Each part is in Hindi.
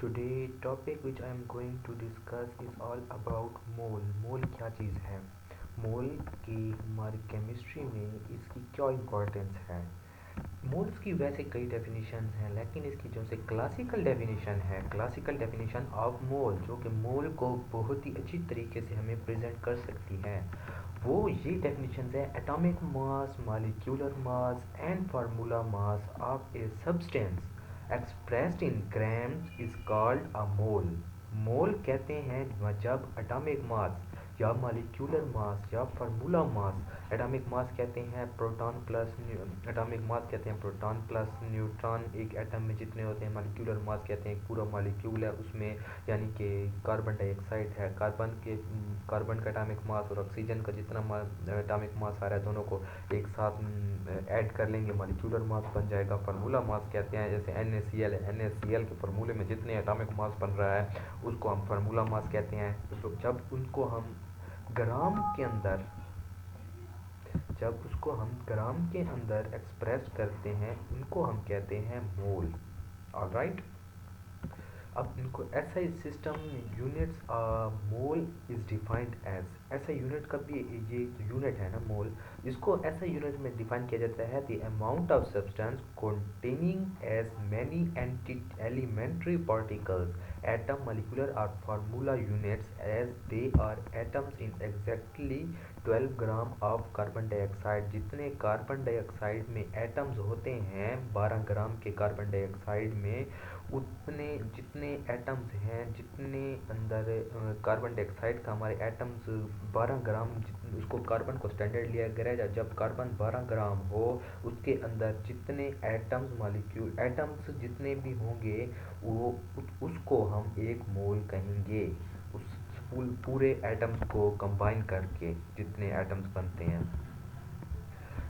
Today topic which I am going to discuss is all about मोल। मोल क्या चीज़ है? मोल की हमारी केमिस्ट्री में इसकी क्या इम्पोर्टेंस है? मोल्स की वैसे कई डेफिनेशन हैं, लेकिन इसकी जो से क्लासिकल डेफिनेशन है, क्लासिकल डेफिनेशन ऑफ मोल, जो कि मोल को बहुत ही अच्छी तरीके से हमें प्रेजेंट कर सकती है, वो ये डेफिनेशन है: atomic mass, molecular mass and formula mass of a substance expressed in grams is called a mole. Mole कहते हैं जब एटॉमिक मास या मॉलिक्यूलर मास या फार्मूला मास, एटॉमिक मास कहते हैं प्रोटॉन प्लस एटॉमिक मास कहते हैं प्रोटॉन प्लस न्यूट्रॉन एक एटम में जितने होते हैं। मॉलिक्यूलर मास कहते हैं पूरा मॉलिक्यूल है उसमें, यानी कि कार्बन डाइऑक्साइड है, कार्बन का एटॉमिक मास और ऑक्सीजन का जितना एटॉमिक मास आ रहा है, दोनों को एक साथ ऐड कर लेंगे, मॉलिक्यूलर मास बन जाएगा। फार्मूला मास कहते हैं जैसे NaCl है, NaCl के फार्मूले में जितने एटॉमिक मास बन रहा है उसको हम फार्मूला मास कहते हैं। तो जब उनको हम ग्राम के अंदर जब उसको हम ग्राम के अंदर एक्सप्रेस करते हैं, उनको हम कहते हैं मोल। ऑलराइट, अब इनको SI system units mole is defined as, ऐसा यूनिट का भी ये यूनिट है ना मोल, इसको ऐसा यूनिट में डिफाइन किया जाता है the amount of substance containing as many elementary particles, atom, molecular or formula units as they are atoms in exactly 12 gram of carbon dioxide. जितने कार्बन डाइऑक्साइड में एटम्स होते हैं 12 ग्राम के कार्बन डाइऑक्साइड में, उतने जितने एटम्स हैं, जितने अंदर कार्बन डाइऑक्साइड का हमारे एटम्स 12 ग्राम, उसको कार्बन को स्टैंडर्ड लिया गया है। जब कार्बन 12 ग्राम हो, उसके अंदर जितने एटम्स मॉलिक्यूल एटम्स जितने भी होंगे वो उसको हम एक मोल कहेंगे। उस पूरे एटम्स को कंबाइन करके जितने एटम्स बनते हैं।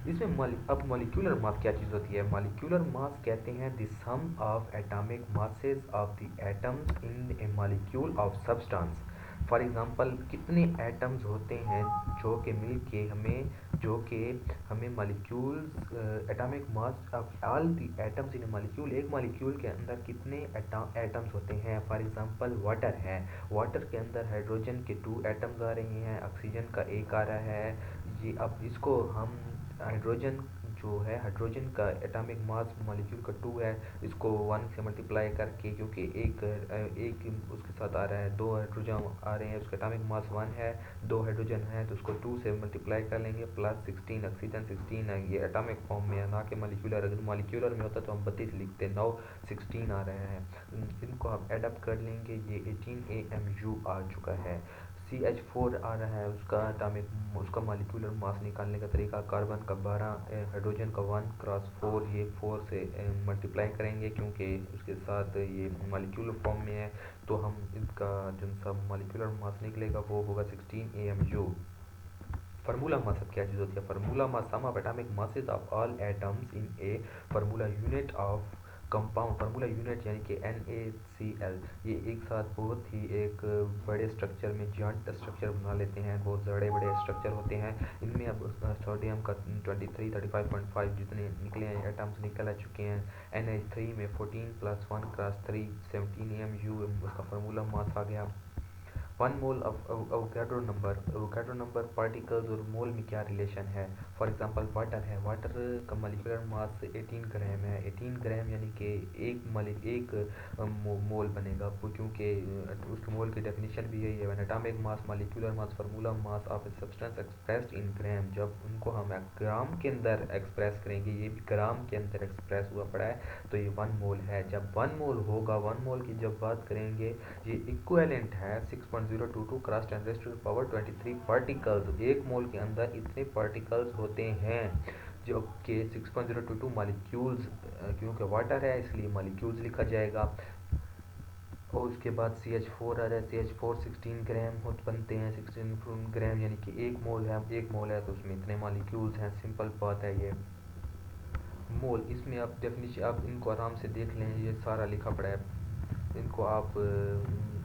इसमें अब मॉलिक्यूलर मास क्या चीज़ होती है? मॉलिक्यूलर मास कहते हैं the sum of atomic masses of the atoms in a molecule of substance. For example, कितने एटम्स होते हैं जो कि मिल के हमें molecules, atomic mass of all the atoms in a molecule, एक मॉलिक्यूल के अंदर कितने एटम्स होते हैं। फॉर एग्जांपल वाटर है, वाटर के अंदर हाइड्रोजन के 2 एटम्स आ रहे हैं, ऑक्सीजन का एक आ रहा है। ये अब इसको हम हाइड्रोजन जो है, हाइड्रोजन का एटॉमिक मास मॉलिक्यूल का 2 है, इसको 1 से मल्टीप्लाई करके, क्योंकि एक उसके साथ आ रहा है, 2 हाइड्रोजन आ रहे हैं, उसका एटॉमिक मास 1 है, 2 हाइड्रोजन है, तो उसको 2 से मल्टीप्लाई कर लेंगे, प्लस 16 ऑक्सीजन 16 है। ये एटॉमिक फॉर्म में है, ना कि मॉलिक्यूलर। अगर मॉलिक्यूलर में होता तो हम 32 लिखते, 9 16 आ रहे हैं। इनको हम एडअप कर लेंगे, ये 18 AMU आ चुका है। CH4 आ रहा है, उसका मॉलिक्यूलर मास निकालने का तरीका, कार्बन का 12, हाइड्रोजन का 1 क्रॉस 4, ये 4 से मल्टीप्लाई करेंगे क्योंकि उसके साथ ये मॉलिक्यूलर फॉर्म में है, तो हम इसका जो सा मॉलिक्यूलर मास निकलेगा वो होगा 16 AMU। फार्मूला मास अब क्या चीज़ होती है? Formula mass sum of atomic masses of all atoms in a formula unit of compound. Formula unit यानी कि NaCl, ये एक साथ बहुत ही एक बड़े स्ट्रक्चर में जॉइंट स्ट्रक्चर बना लेते हैं, बहुत बड़े बड़े स्ट्रक्चर होते हैं। इनमें अब सोडियम का 23 35.5 जितने निकले हैं एटम्स निकल आ चुके हैं। NH3 में 14 प्लस 1 क्रॉस 3 17 AMU उसका फार्मूला मास आ गया। 1 mole of Avogadro number particles और मोल में क्या रिलेशन है? फॉर एग्जांपल वाटर है, वाटर का मॉलिक्यूलर मास 18 ग्राम है, 18 ग्राम यानी कि एक मोल बनेगा, क्योंकि उस मोल की डेफिनेशन भी यही है, atomic mass, molecular mass, formula mass of a substance expressed in gram. जब उनको हम ग्राम के अंदर एक्सप्रेस करेंगे, ये भी ग्राम के अंदर एक्सप्रेस हुआ पड़ा है, तो ये 1 मोल है। जब 1 मोल होगा, 1 मोल की जब बात करेंगे, ये इक्विवेलेंट है 6.022 क्रॉस 10⁻23 पार्टिकल्स। एक मोल के अंदर इतने पार्टिकल्स होते हैं, जो कि 6.022 मॉलिक्यूल्स, क्योंकि वाटर है इसलिए मॉलिक्यूल्स लिखा जाएगा। और उसके बाद CH4 आ रहा है, CH4 16 ग्राम बनते हैं, 16 ग्राम यानी कि एक मोल है तो उसमें इतने मॉलिक्यूल्स हैं। सिंपल बात है ये मोल। इसमें आप डेफिनेशन, आप इनको आराम से देख लें, ये सारा लिखा पड़ा है, इनको आप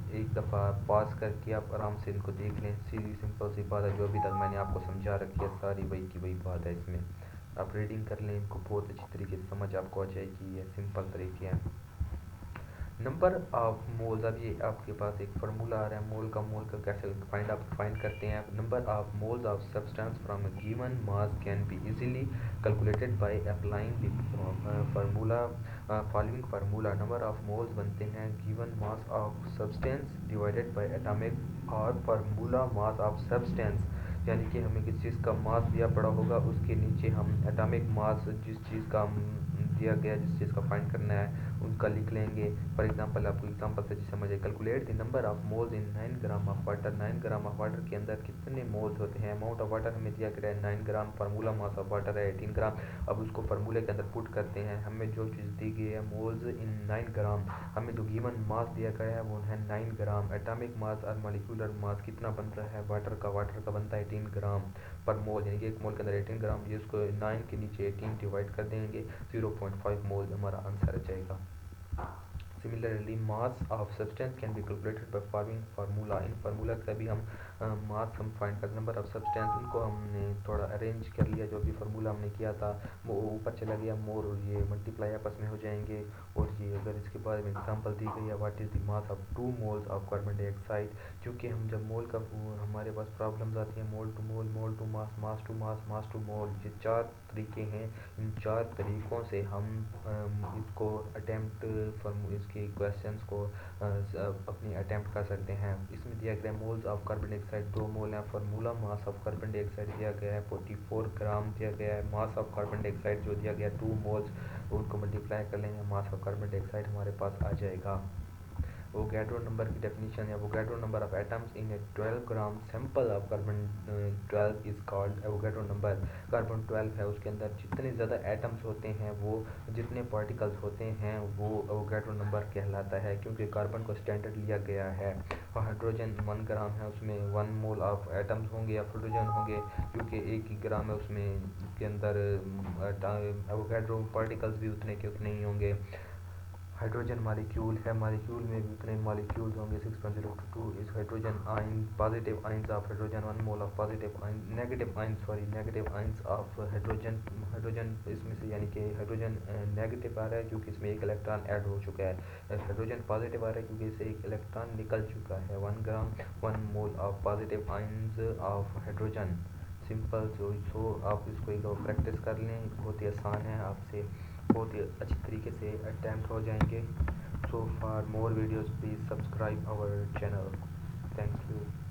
एक दफ़ा पॉज करके आप आराम से इनको देख लें। सीधी सिंपल सी बात है, जो अभी तक मैंने आपको समझा रखी है सारी वही की वही बात है। इसमें आप रीडिंग कर लें, इनको बहुत अच्छी तरीके से समझ आपको आ जाएगी, ये सिंपल तरीके हैं। नंबर ऑफ मोल्स, अब ये आपके पास एक फार्मूला आ रहा है मोल का कैसे फाइंड करते हैं। Number of moles of substance from a given mass can be easily calculated by applying the formula following formula. Number of moles बनते हैं given mass of substance divided by atomic और फार्मूला मास ऑफ सब्सटेंस, यानी कि हमें किस चीज़ का मास दिया पड़ा होगा उसके नीचे हम एटॉमिक मास जिस चीज़ का दिया गया जिस चीज़ का फाइंड करना है उनका लिख लेंगे। फॉर एग्जांपल आपको एग्जांपल से समझे, calculate the number of moles in 9 gram of water. 9 gram of water के अंदर कितने मोल्स होते हैं। अमाउंट ऑफ वाटर हमें दिया गया है 9 ग्राम, फार्मूला मास ऑफ वाटर है 18 ग्राम। अब उसको फार्मूले के अंदर पुट करते हैं, हमें जो चीज़ दी गई है मोल्स इन 9 ग्राम, हमें जो गिवन मास दिया गया है वो है 9 ग्राम। एटॉमिक मास और मॉलिक्यूलर मास कितना बन रहा है वाटर का बनता है 18 ग्राम पर मोल, यानी कि एक मोल के अंदर 18 ग्राम, ये उसको 9 के नीचे 18 डिवाइड कर देंगे, 0.5 मोल हमारा आंसर आ जाएगा। Similarly mass of substance can be calculated by following formula. In formula से भी हम मास हम फाइंड कर, नंबर ऑफ सब्सटेंस इनको हमने थोड़ा अरेंज कर लिया, जो भी फार्मूला हमने किया था वो ऊपर चला गया, मोर और ये मल्टीप्लाई आपस में हो जाएंगे। और ये अगर इसके बाद में एग्जांपल दी गई है what is the mass of 2 moles of carbon dioxide, क्योंकि हम जब मोल का हमारे पास प्रॉब्लम्स आती हैं mole to mass, mass to mass, mass to mole, ये 4 तरीके हैं। इन 4 तरीक़ों से हम इसको अटेम्प्ट इसके क्वेश्चंस को अपनी अटेम्प्ट कर सकते हैं। इसमें दिया गया मोल्स ऑफ कार्बन डाइऑक्साइड 2 मोल है, formula mass of carbon dioxide दिया गया है 44 ग्राम दिया गया है। मास ऑफ कार्बन डाइऑक्साइड जो दिया गया 2 मोल्स, उनको मल्टीप्लाई कर लेंगे, मास ऑफ कार्बन डाइऑक्साइड हमारे पास आ जाएगा। वोगैड्रो नंबर की डेफिनेशन है, Avogadro number of atoms in a 12 gram sample of carbon 12 is called Avogadro number. Carbon 12 है, उसके अंदर जितने ज़्यादा एटम्स होते हैं वो जितने पार्टिकल्स होते हैं वो एवोगैड्रो नंबर कहलाता है, क्योंकि कार्बन को स्टैंडर्ड लिया गया है। और हाइड्रोजन 1 ग्राम है, उसमें 1 मोल ऑफ एटम्स होंगे या हाइड्रोजन होंगे, क्योंकि 1 ही ग्राम है उसमें, उसके अंदर एवोगैड्रो पार्टिकल्स भी उतने के उतने ही होंगे। हाइड्रोजन मॉलिक्यूल है, मॉलिक्यूल में भी उतने मॉलिक्यूल्स होंगे 6.022 इस hydrogen ion, positive ions of hydrogen 1 mole of positive ion, negative ions of hydrogen, hydrogen इसमें से यानी कि हाइड्रोजन नेगेटिव आ रहा है क्योंकि इसमें एक इलेक्ट्रॉन ऐड हो चुका है। हाइड्रोजन पॉजिटिव आ रहा है क्योंकि इससे एक इलेक्ट्रॉन निकल चुका है। 1 ग्राम 1 mole of positive ions of hydrogen. Simple so आप इसको एक दफ़ा प्रैक्टिस कर लें, बहुत ही आसान है, आपसे बहुत ही अच्छी तरीके से अटैम्प्ट हो जाएंगे। So for more videos please subscribe our channel. Thank you.